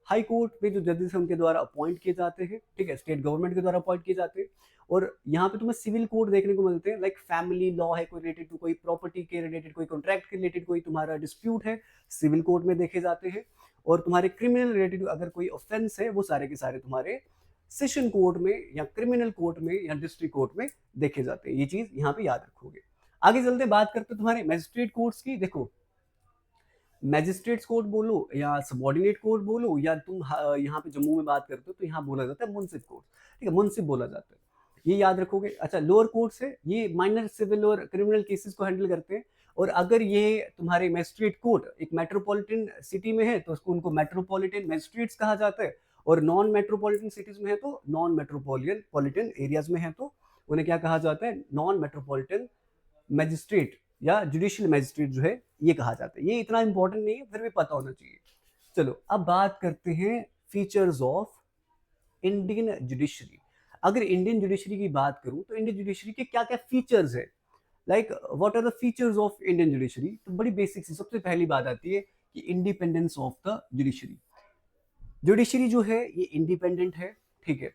हाई कोर्ट में जो जजेस हैं उनके द्वारा अपॉइंट किए जाते हैं, ठीक है, स्टेट गवर्नमेंट के द्वारा अपॉइंट किए जाते हैं। और यहाँ पे तुम्हें सिविल कोड देखने को मिलते हैं, लाइक फैमिली लॉ है कोई रिलेटेड टू कोई प्रॉपर्टी के रिलेटेड, कोई कॉन्ट्रैक्ट के रिलेटेड कोई तुम्हारा डिस्प्यूट है, सिविल कोर्ट में देखे जाते हैं। और तुम्हारे क्रिमिनल रिलेटेड अगर कोई ऑफेंस है वो सारे के सारे तुम्हारे सेशन कोर्ट में या क्रिमिनल कोर्ट में या डिस्ट्रिक्ट कोर्ट में देखे जाते हैं। ये चीज यहाँ पे याद रखोगे। आगे चलते बात करते हैं तुम्हारे मैजिस्ट्रेट कोर्ट्स की। देखो मैजिस्ट्रेट्स कोर्ट बोलो या सबॉर्डिनेट कोर्ट बोलो या तुम यहाँ पे जम्मू में बात करते हो तो यहाँ बोला जाता है मुंसिफ कोर्ट, ठीक है, मुंसिफ बोला जाता है, ये याद रखोगे। अच्छा, लोअर कोर्ट्स है, ये माइनर सिविल और क्रिमिनल केसेस को हैंडल करते हैं। और अगर ये तुम्हारे मैजिस्ट्रेट कोर्ट एक मेट्रोपॉलिटन सिटी में है तो उसको उनको मेट्रोपॉलिटन मैजिस्ट्रेट्स कहा जाता है, और नॉन मेट्रोपॉलिटन सिटीज में है तो नॉन मेट्रोपॉलिटन एरियाज में है तो उन्हें क्या कहा जाता है, नॉन मेट्रोपॉलिटन मैजिस्ट्रेट या जुडिशियल मैजिस्ट्रेट जो है ये कहा जाता है। ये इतना इंपॉर्टेंट नहीं है, फिर भी पता होना चाहिए। चलो अब बात करते हैं फीचर्स ऑफ इंडियन जुडिशरी। अगर इंडियन जुडिशरी की बात करूं तो इंडियन जुडिशरी के क्या क्या फीचर्स है, like what are the features of Indian judiciary. तो बड़ी बेसिक सी सबसे पहली बात आती है कि independence of the judiciary. Judiciary जो है ये इंडिपेंडेंट है, ठीक है,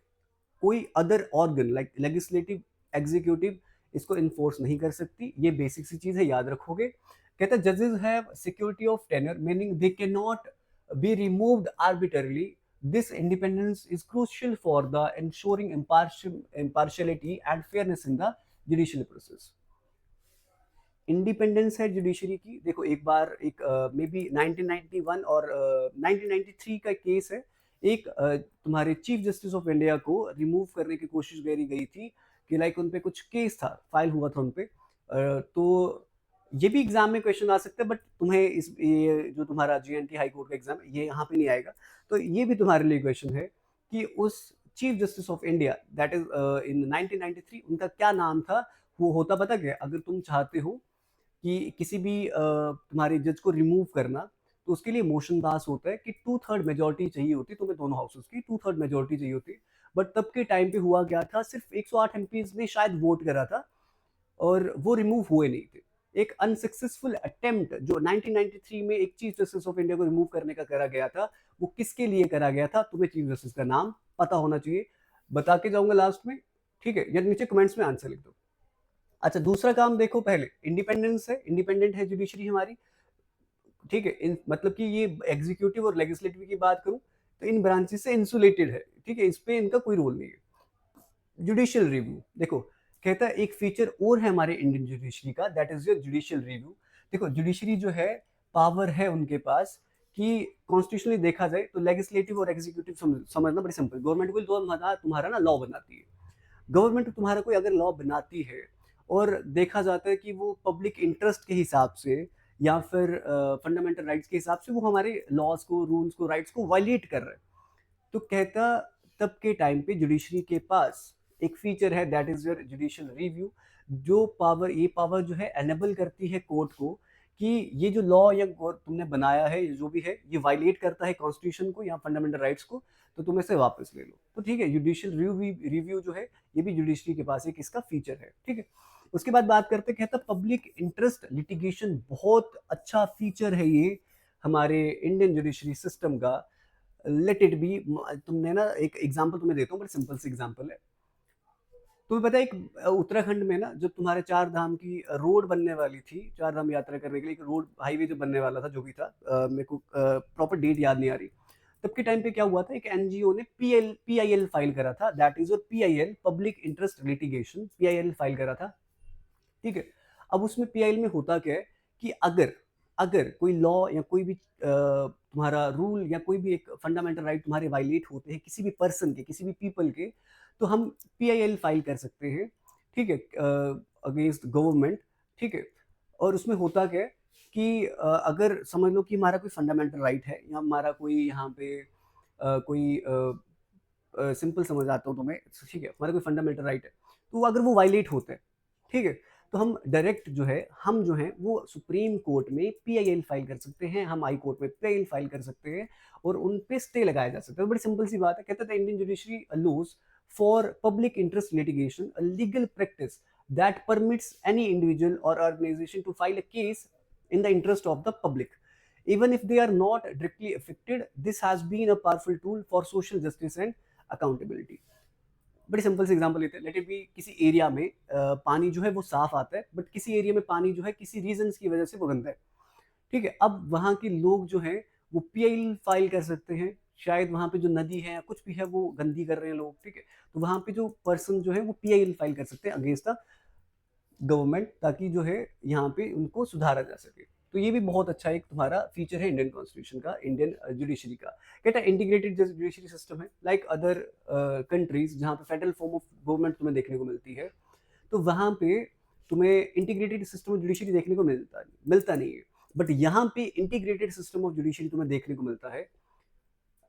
कोई other organ like legislative executive इसको इन्फोर्स नहीं कर सकती। ये बेसिक सी चीज है, याद रखोगे। कहता है जजेस have security of tenure meaning they can not be removed arbitrarily. This independence is crucial for the ensuring impartiality and fairness in the judicial process। Independence है जुडिशरी की। देखो एक बार एक मे बी 1991 और 1993 का केस है, एक तुम्हारे चीफ जस्टिस ऑफ इंडिया को रिमूव करने की कोशिश करी गई थी कि लाइक उन पे कुछ केस था, फाइल हुआ था उन पे। तो ये भी एग्जाम में क्वेश्चन आ सकता है, बट तुम्हें ये जो तुम्हारा जीएनटी हाई कोर्ट का एग्जाम है ये यहाँ पे नहीं आएगा। तो ये भी तुम्हारे लिए क्वेश्चन है कि उस chief justice of India that is in 1993 उनका क्या नाम था। वो होता पता क्या, अगर तुम चाहते हो कि किसी भी तुम्हारे जज को रिमूव करना तो उसके लिए मोशन पास होता है कि 2/3 मेजोरिटी चाहिए होती है, तुम्हें दोनों हाउसेस की 2/3 मेजोरिटी चाहिए होती है। बट तब के टाइम पे हुआ क्या था, सिर्फ 108 एमपीज ने शायद वोट करा था और वो रिमूव हुए नहीं थे। एक अनसक्सेसफुल अटेम्प्ट जो 1993 में एक चीफ जस्टिस ऑफ इंडिया को रिमूव करने का करा गया था, वो किसके लिए करा गया था, तुम्हें चीफ जस्टिस का नाम पता होना चाहिए, बता के जाऊंगा लास्ट में, ठीक है, या नीचे कमेंट्स में आंसर लिख दो। अच्छा, दूसरा काम देखो, पहले इंडिपेंडेंस है, इंडिपेंडेंट है जुडिशरी हमारी, ठीक है, मतलब कि ये एग्जीक्यूटिव और लेजिस्लेटिव की बात करूं तो इन ब्रांचेस से इंसुलेटेड है, ठीक है, इस पे इनका कोई रोल नहीं है। जुडिशियल रिव्यू देखो, कहता है एक फीचर और है हमारे इंडियन जुडिशरी का, that is your judicial review. देखो जुडिशरी जो है पावर है उनके पास कि कॉन्स्टिट्यूशनली देखा जाए तो लेजिस्लेटिव और एग्जीक्यूटिव समझना बड़ी सिंपल। गवर्नमेंट को तुम्हारा ना लॉ बनाती है, गवर्नमेंट तुम्हारा कोई अगर लॉ बनाती है और देखा जाता है कि वो पब्लिक इंटरेस्ट के हिसाब से या फिर फंडामेंटल राइट्स के हिसाब से वो हमारे लॉज को, रूल्स को, राइट्स को वायलेट कर रहा है, तो कहता तब के टाइम पे जुडिशरी के पास एक फीचर है that is your judicial review. जो पावर, ये पावर जो है एनेबल करती है कोर्ट को कि ये जो लॉ या तुमने बनाया है, जो भी है, ये वायलेट करता है कॉन्स्टिट्यूशन को या फंडामेंटल राइट्स को, तो तुम इसे वापस ले लो। तो ठीक है, जुडिशियल रिव्यू जो है ये भी जुडिशरी के पास एक इसका फीचर है, ठीक है। उसके बाद बात करते, कहता पब्लिक इंटरेस्ट लिटिगेशन, बहुत अच्छा फीचर है ये हमारे इंडियन जुडिशरी सिस्टम का। लेट इट बी, तुमने ना एक एग्जांपल तुम्हें देता हूँ, बड़ी सिंपल सी एग्जांपल है। तुम्हें पता है एक उत्तराखंड में ना जब तुम्हारे चार धाम की रोड बनने वाली थी, चार धाम यात्रा करने के लिए एक रोड हाईवे जो बनने वाला था, जो भी था, मेरे को प्रॉपर डेट याद नहीं आ रही, तब के टाइम पे क्या हुआ था, एक एनजीओ ने पीआईएल फाइल करा था, that is your PIL, public interest litigation, PIL file करा था, ठीक है। अब उसमें पीआईएल में होता क्या है कि अगर अगर कोई लॉ या कोई भी तुम्हारा रूल या कोई भी एक फंडामेंटल राइट तुम्हारे वायलेट होते हैं किसी भी पर्सन के, किसी भी पीपल के, तो हम पीआईएल फाइल कर सकते हैं, ठीक है, अगेंस्ट गवर्नमेंट, ठीक है। और उसमें होता क्या है कि अगर समझ लो कि हमारा कोई फंडामेंटल राइट है या हमारा कोई यहाँ पे कोई सिंपल समझ आता हूँ तुम्हें, ठीक है, हमारा कोई फंडामेंटल राइट है, तो अगर वो वायलेट होते हैं, ठीक है, तो हम डायरेक्ट जो है, हम जो है वो सुप्रीम कोर्ट में पीआईएल फाइल कर सकते हैं, हम हाई कोर्ट में पीआईएल फाइल कर सकते हैं और उन पे स्टे लगाया जा सकता है। बड़ी सिंपल सी बात है। कहता था Indian judiciary allows for public interest litigation a legal practice that permits any individual और organization to file a case in the interest of the public. Even if they are not directly affected, this has been a powerful tool for social justice and accountability. बड़ी simple से example लेते हैं, let it be किसी area में पानी जो है वो साफ आता है, बट किसी एरिया में पानी जो है किसी रीजंस की वजह से वो गंदा है। ठीक है, अब वहाँ के लोग जो हैं वो पीआई फाइल कर सकते हैं, शायद वहाँ पे जो नदी है या कुछ भी है वो गंदी कर रहे हैं लोग, ठीक है, तो वहाँ पे जो पर्सन जो है वो पीआई फाइल कर सकते हैं अगेंस्ट द गवर्नमेंट, ताकि जो है यहाँ पे उनको सुधारा जा सके। तो ये भी बहुत अच्छा एक तुम्हारा फीचर है इंडियन कॉन्स्टिट्यूशन का, इंडियन जुडिशरी का। कहता है इंटीग्रेटेड जुडिशरी सिस्टम है, लाइक अदर कंट्रीज जहाँ पे फेडरल फॉर्म ऑफ गवर्नमेंट तुम्हें देखने को मिलती है, तो वहाँ पे तुम्हें इंटीग्रेटेड सिस्टम ऑफ जुडिशरी देखने को मिलता नहीं है, बट यहाँ पे इंटीग्रेटेड सिस्टम ऑफ जुडिशरी तुम्हें देखने को मिलता है।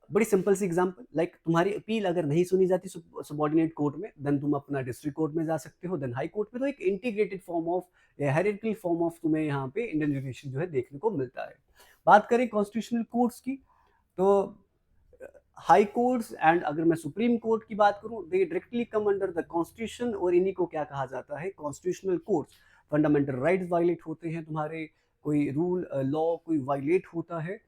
बड़ी सिंपल सी एग्जांपल, लाइक तुम्हारी अपील अगर नहीं सुनी जाती सबॉर्डिनेट कोर्ट में, देन तुम अपना डिस्ट्रिक्ट कोर्ट में जा सकते हो, देन हाई कोर्ट में। तो एक integrated form of hierarchical form of तुम्हें यहाँ पे इंडियन जुडिशरी जो है देखने को मिलता है। बात करें कॉन्स्टिट्यूशनल कोर्ट्स की, तो हाई कोर्ट्स एंड अगर मैं सुप्रीम कोर्ट की बात करूं, दे directly come under the constitution, और इन्हीं को क्या कहा जाता है, constitutional courts. Fundamental rights violate होते हैं तुम्हारे, कोई रूल लॉ कोई वायलेट होता है,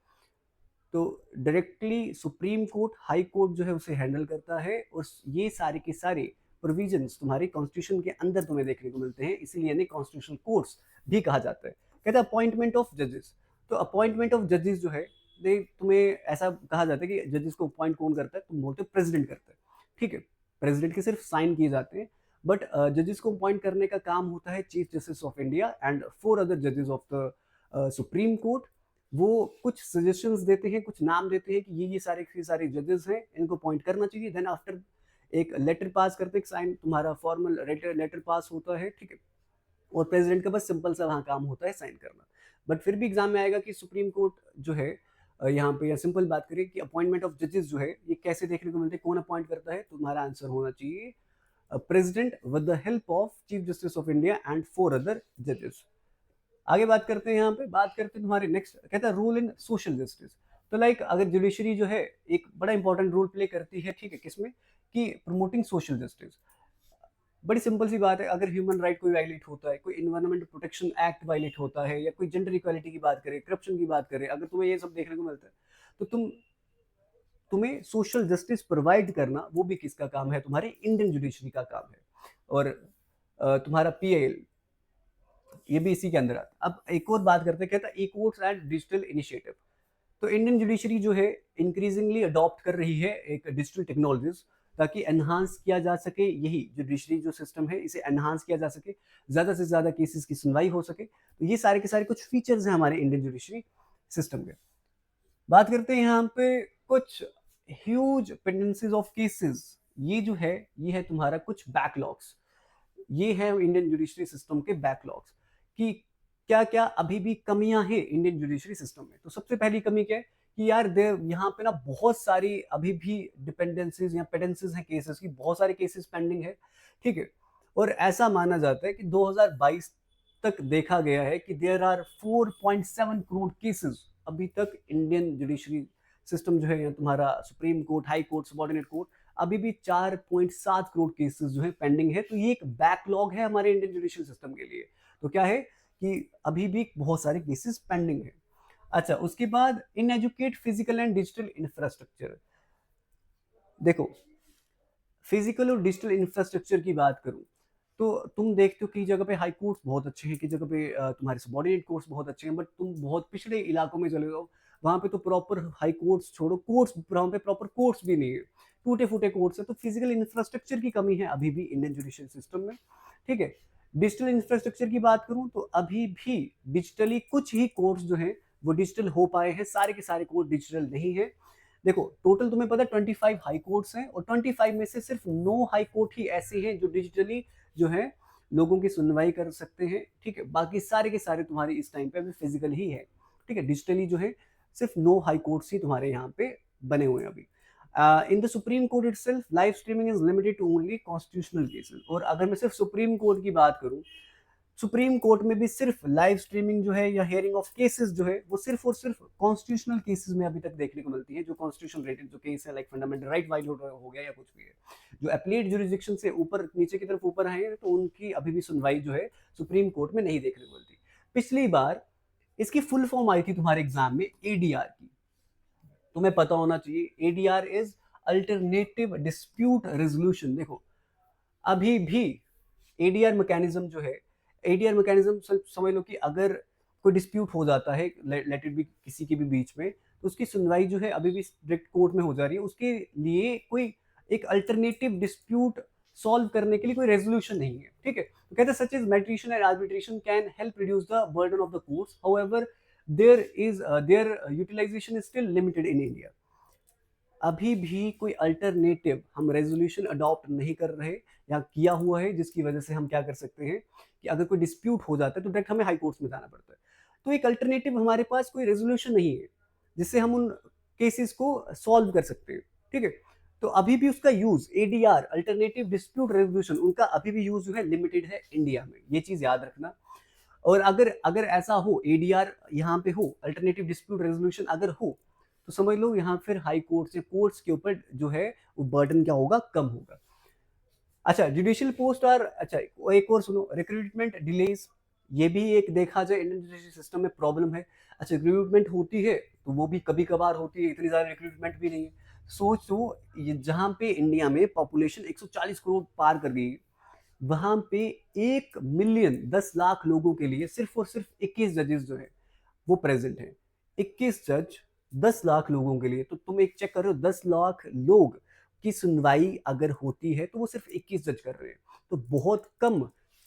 तो directly supreme court high court जो है उसे हैंडल करता है, और ये सारे के सारे प्रोविजंस तुम्हारे कॉन्स्टिट्यूशन के अंदर तुम्हें देखने को मिलते हैं, इसीलिए इन्हें कॉन्स्टिट्यूशनल कोर्ट्स भी कहा जाता है। कहता है अपॉइंटमेंट ऑफ जजेस, तो अपॉइंटमेंट ऑफ जजेस जो है, दे तुम्हें ऐसा कहा जाता है कि जजेस को अपॉइंट कौन करता है, तुम बोलते हो प्रेसिडेंट करता है, ठीक है, प्रेसिडेंट के सिर्फ साइन किए जाते हैं, बट जजेस को अपॉइंट करने का काम होता है chief justice of India and 4 other जजेस ऑफ द सुप्रीम कोर्ट। वो कुछ सजेशंस देते हैं, कुछ नाम देते हैं कि ये सारे जजेस हैं, इनको अपॉइंट करना चाहिए, देन आफ्टर एक लेटर पास करते हैं, साइन तुम्हारा फॉर्मल लेटर पास होता है, ठीक है, और प्रेसिडेंट का बस सिंपल सा वहाँ काम होता है साइन करना। बट फिर भी एग्जाम में आएगा कि सुप्रीम कोर्ट जो है यहाँ पे, या सिंपल बात करें कि अपॉइंटमेंट ऑफ जजेस जो है ये कैसे देखने को मिलते हैं, कौन अपॉइंट करता है, तो तुम्हारा आंसर होना चाहिए president with the help of chief justice of India and 4 other जजेस। आगे बात करते हैं, यहाँ पे बात करते हैं तुम्हारे नेक्स्ट, कहता है रूल इन सोशल जस्टिस। तो लाइक अगर जुडिशरी जो है एक बड़ा इंपॉर्टेंट रोल प्ले करती है, ठीक है, किसमें, कि प्रमोटिंग सोशल जस्टिस। बड़ी सिंपल सी बात है, अगर ह्यूमन राइट कोई वायलेट होता है, कोई इन्वायरमेंट प्रोटेक्शन एक्ट वायलेट होता है, या कोई जेंडर इक्वालिटी की बात करें, करप्शन की बात करें, अगर तुम्हें ये सब देखने को मिलता है, तो तुम्हें सोशल जस्टिस प्रोवाइड करना वो भी किसका काम है, तुम्हारे इंडियन जुडिशरी का काम है। और तुम्हारा पीएल ये भी इसी के अंदर आता है। अब एक और बात करते हैं, कहता है ई कोर्ट्स एंड डिजिटल इनिशिएटिव। तो इंडियन जुडिशरी जो है इंक्रीजिंगली अडॉप्ट कर रही है एक डिजिटल टेक्नोलॉजीज, ताकि एनहांस किया जा सके, यही जुडिशरी जो सिस्टम है इसे एनहांस किया जा सके, ज़्यादा से ज़्यादा केसेस की सुनवाई हो सके। तो ये सारे के सारे कुछ फीचर्स हैं हमारे इंडियन जुडिशरी सिस्टम के। बात करते हैं यहाँ पे कुछ ह्यूज पेंडेंसीज ऑफ केसेस। ये जो है ये है तुम्हारा कुछ बैकलॉग्स, ये है इंडियन जुडिशरी सिस्टम के बैकलॉग्स, कि क्या क्या अभी भी कमियां हैं इंडियन जुडिशरी सिस्टम में। तो सबसे पहली कमी क्या है कि यार यहाँ पे ना बहुत सारी अभी भी डिपेंडेंसीज या पेडेंसीज हैं केसेस की, बहुत सारे केसेस पेंडिंग है, ठीक है, और ऐसा माना जाता है कि 2022 तक देखा गया है कि देयर आर 4.7 करोड़ केसेस अभी तक इंडियन जुडिशरी सिस्टम जो है, या तुम्हारा supreme court, high court, subordinate court, अभी भी 4.7 करोड़ केसेस जो है पेंडिंग है। तो ये एक बैकलॉग है हमारे इंडियन जुडिशियल सिस्टम के लिए। तो क्या है कि अभी भी बहुत सारे केसेस पेंडिंग है। अच्छा, उसके बाद इनएजुकेट फिजिकल एंड डिजिटल इंफ्रास्ट्रक्चर। देखो, फिजिकल और डिजिटल इंफ्रास्ट्रक्चर की बात करूं, तो तुम देखते हो कई जगह पे हाई कोर्ट्स बहुत अच्छे हैं, कई जगह पे तुम्हारे सबॉर्डिनेट कोर्ट्स बहुत अच्छे हैं, बट तुम बहुत पिछड़े इलाकों में चले जाओ, वहां पे तो प्रॉपर हाई कोर्ट्स छोड़ो, कोर्ट्स वहां पे प्रॉपर कोर्ट्स भी नहीं है, टूटे फूटे कोर्ट्स है। तो फिजिकल इंफ्रास्ट्रक्चर की कमी है अभी भी इंडियन जुडिशियल सिस्टम में, ठीक है। डिजिटल इंफ्रास्ट्रक्चर की बात करूं तो अभी भी डिजिटली कुछ ही कोर्ट्स जो हैं वो डिजिटल हो पाए हैं, सारे के सारे कोर्ट डिजिटल नहीं है। देखो, टोटल तुम्हें पता है 25 हाई कोर्ट्स हैं, और 25 में से सिर्फ 9 हाई कोर्ट ही ऐसे हैं जो डिजिटली जो है लोगों की सुनवाई कर सकते हैं, ठीक है। बाकी सारे के सारे तुम्हारे इस टाइम पे अभी फिजिकल ही है, ठीक है। डिजिटली जो है सिर्फ 9 हाई कोर्ट्स ही तुम्हारे यहाँ पे बने हुए हैं अभी। In the supreme court itself live streaming is limited to only constitutional cases. और अगर मैं सिर्फ सुप्रीम कोर्ट की बात करूं, सुप्रीम कोर्ट में भी सिर्फ लाइव स्ट्रीमिंग जो है या हियरिंग ऑफ केसेस जो है वो सिर्फ और सिर्फ कॉन्स्टिट्यूशनल केसेस में अभी तक देखने को मिलती है, जो कॉन्स्टिट्यूशन रेटेड जो केस है, लाइक फंडामेंटल राइट वाइल हो गया या कुछ भी है, जो एप्लीट जुरिसडिक्शन से ऊपर नीचे की तरफ ऊपर आए हैं, तो उनकी अभी भी सुनवाई जो है सुप्रीम कोर्ट में नहीं देखने को मिलती। पिछली बार इसकी फुल फॉर्म आई थी तुम्हारे एग्जाम में एडीआर की, तुम्हें पता होना चाहिए। ADR is alternative dispute resolution. देखो अभी भी एडीआर मैकेनिज्म जो है, एडीआर मैकेनिज्म समझ लो कि अगर कोई डिस्प्यूट हो जाता है लेट इट बी किसी के भी बीच में, तो उसकी सुनवाई जो है अभी भी डायरेक्ट कोर्ट में हो जा रही है। उसके लिए कोई एक अल्टरनेटिव डिस्प्यूट सॉल्व करने के लिए कोई रेजोल्यूशन नहीं है, ठीक है। तो कहते हैं such is mediation and arbitration can help reduce the burden of the courts, however their utilization is still limited in India. अभी भी कोई अल्टरनेटिव हम रेजोल्यूशन अडॉप्ट नहीं कर रहे या किया हुआ है, जिसकी वजह से हम क्या कर सकते हैं कि अगर कोई डिस्प्यूट हो जाता है तो डायरेक्ट हमें हाई कोर्ट्स में जाना पड़ता है। तो एक अल्टरनेटिव हमारे पास कोई रेजोल्यूशन नहीं है जिससे हम उन केसेस को सॉल्व कर सकते हैं, ठीक है। तो अभी भी उसका use ADR alternative dispute resolution उनका अभी भी यूज जो है लिमिटेड है इंडिया में, ये चीज याद रखना। और अगर अगर ऐसा हो एडीआर यहाँ पे हो, अल्टरनेटिव डिस्प्यूट रेजोल्यूशन अगर हो, तो समझ लो यहाँ फिर हाई कोर्ट से कोर्ट्स के ऊपर जो है वो बर्डन क्या होगा, कम होगा। अच्छा जुडिशियल पोस्ट और अच्छा एक और सुनो, रिक्रूटमेंट डिलेज, ये भी एक देखा जाए इंडियन जुडिशियल सिस्टम में प्रॉब्लम है। अच्छा रिक्रूटमेंट होती है तो वो भी कभी कभार होती है, इतनी ज्यादा रिक्रूटमेंट भी नहीं है। सोचो ये जहाँ पे इंडिया में पॉपुलेशन 140 करोड़ पार कर गई, वहां पे 1 मिलियन 10 लाख लोगों के लिए सिर्फ और सिर्फ 21 जजेस जो है वो प्रेजेंट हैं। 21 जज 10 लाख लोगों के लिए, तो तुम एक चेक कर रहे हो 10 लाख लोग की सुनवाई अगर होती है तो वो सिर्फ 21 जज कर रहे हैं, तो बहुत कम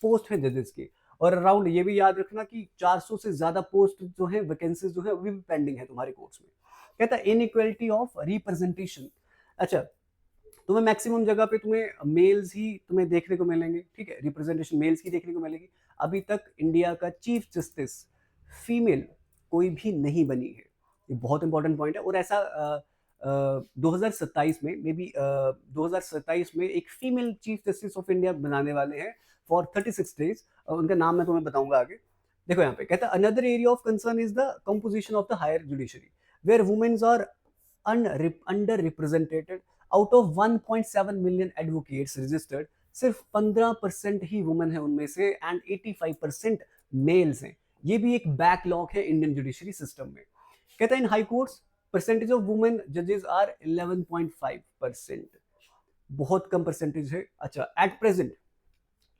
पोस्ट है जजेस की। और अराउंड ये भी याद रखना कि 400 से ज्यादा पोस्ट जो है वैकेंसीज जो है अभी भी पेंडिंग है तुम्हारे कोर्ट्स में। कहता है इनइक्वालिटी ऑफ रिप्रेजेंटेशन। अच्छा तुम्हें मैक्सिमम जगह पे तुम्हें मेल्स ही तुम्हें देखने को मिलेंगे, ठीक है, रिप्रेजेंटेशन मेल्स की देखने को मिलेगी। अभी तक इंडिया का चीफ जस्टिस फीमेल कोई भी नहीं बनी है, ये बहुत इंपॉर्टेंट पॉइंट है। और ऐसा 2027 में मे बी 2027 में एक female chief justice of India बनाने वाले हैं फॉर 36 डेज, उनका नाम मैं तुम्हें बताऊंगा आगे। देखो यहाँ पे कहता है another area of concern is the composition of the higher judiciary where womens are under represented. Out of 1.7 million advocates registered, सिर्फ 15% ही वुमेन है उनमें से एंड 85% मेल्स हैं। ये भी एक बैकलॉग है इंडियन जुडिशरी सिस्टम में। कहता है इन high courts percentage of women जजेस आर 11.5%, बहुत कम परसेंटेज है। अच्छा at present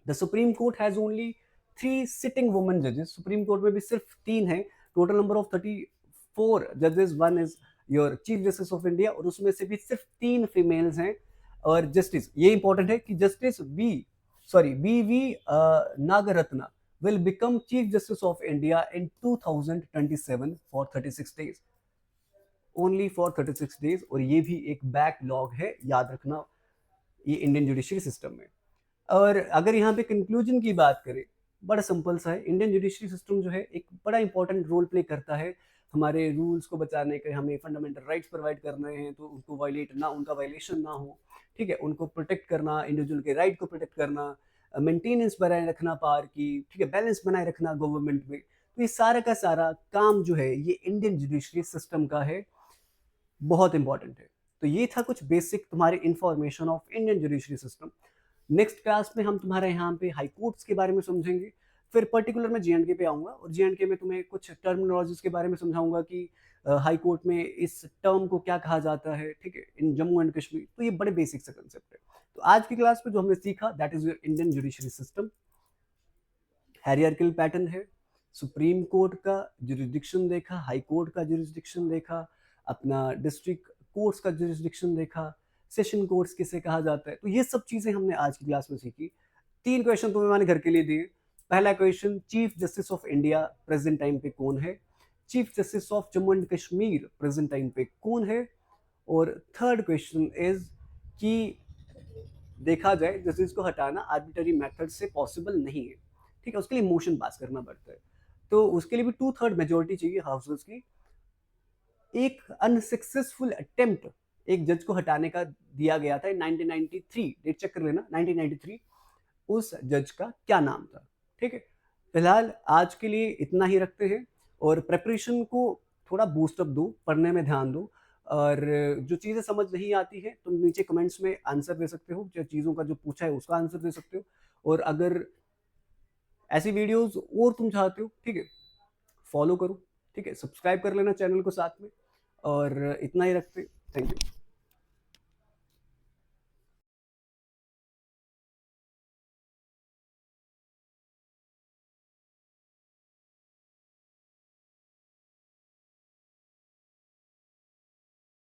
the supreme court has only 3 sitting women जजेस, सुप्रीम कोर्ट में भी सिर्फ 3 है। टोटल नंबर ऑफ 34 जजेस, one is your chief justice of India, और उसमें से भी सिर्फ 3 फीमेल्स हैं। और जस्टिस ये इंपॉर्टेंट है कि justice V Nagarathna will become Chief Justice of India in 2027 for 36 days, only for 36 days। और ये भी एक बैकलॉग है, याद रखना, ये इंडियन जुडिशरी सिस्टम में। और अगर यहाँ पे कंक्लूजन की बात करें, बड़ा सिंपल सा है, इंडियन जुडिशरी सिस्टम जो है एक बड़ा इंपॉर्टेंट रोल प्ले करता है हमारे रूल्स को बचाने के। हमें फंडामेंटल राइट्स प्रोवाइड करने हैं तो उनको वायलेट ना, उनका वायलेशन ना हो, ठीक है, उनको प्रोटेक्ट करना, इंडिविजुअल के राइट को प्रोटेक्ट करना, मेंटेनेंस बनाए रखना पावर की, ठीक है, बैलेंस बनाए रखना गवर्नमेंट में। तो ये सारा का सारा काम जो है ये इंडियन जुडिशरी सिस्टम का है, बहुत इंपॉर्टेंट है। तो ये था कुछ बेसिक तुम्हारे information of Indian judiciary system. Next class में हम तुम्हारे यहाँ पे हाई कोर्ट्स के बारे में समझेंगे, फिर पर्टिकुलर मैं जे पे आऊँगा और जे में तुम्हें कुछ टर्मिनोलॉजीज के बारे में समझाऊंगा कि हाई कोर्ट में इस टर्म को क्या कहा जाता है, ठीक है, इन जम्मू एंड कश्मीर। तो ये बड़े बेसिक से कंसेप्ट है। तो आज की क्लास में जो हमने सीखा that is your Indian judiciary system. Hierarchical pattern है, सुप्रीम कोर्ट का जुरिस्डिक्शन देखा, हाई कोर्ट का जुरिस्डिक्शन देखा, अपना डिस्ट्रिक्ट कोर्ट्स का जुरिस्डिक्शन देखा, सेशन कोर्ट्स किसे कहा जाता है। तो ये सब चीजें हमने आज की क्लास में सीखी। 3 क्वेश्चन तुम्हें मैंने घर के लिए दिए। पहला question, chief justice of India present time पे कौन है? Chief justice of Jammu and Kashmir present time पे कौन है? और थर्ड क्वेश्चन इज कि देखा जाए जस्टिस को हटाना आर्बिट्ररी मेथड से पॉसिबल नहीं है, ठीक है, उसके लिए मोशन पास करना पड़ता है। तो उसके लिए भी 2/3 मेजोरिटी चाहिए हाउसेस की। एक अनसक्सेसफुल अटेम्प्ट एक जज को हटाने का दिया गया था 1993, डेट चेक कर लेना, 1993। उस जज का क्या नाम था? ठीक है, फिलहाल आज के लिए इतना ही रखते हैं और प्रेपरेशन को थोड़ा बूस्टअप दो, पढ़ने में ध्यान दो, और जो चीज़ें समझ नहीं आती है तुम नीचे कमेंट्स में आंसर दे सकते हो, जो चीज़ों का जो पूछा है उसका आंसर दे सकते हो। और अगर ऐसी वीडियोस और तुम चाहते हो, ठीक है, फॉलो करो, ठीक है? सब्सक्राइब कर लेना चैनल को साथ में, और इतना ही रखते हैं। Thank you.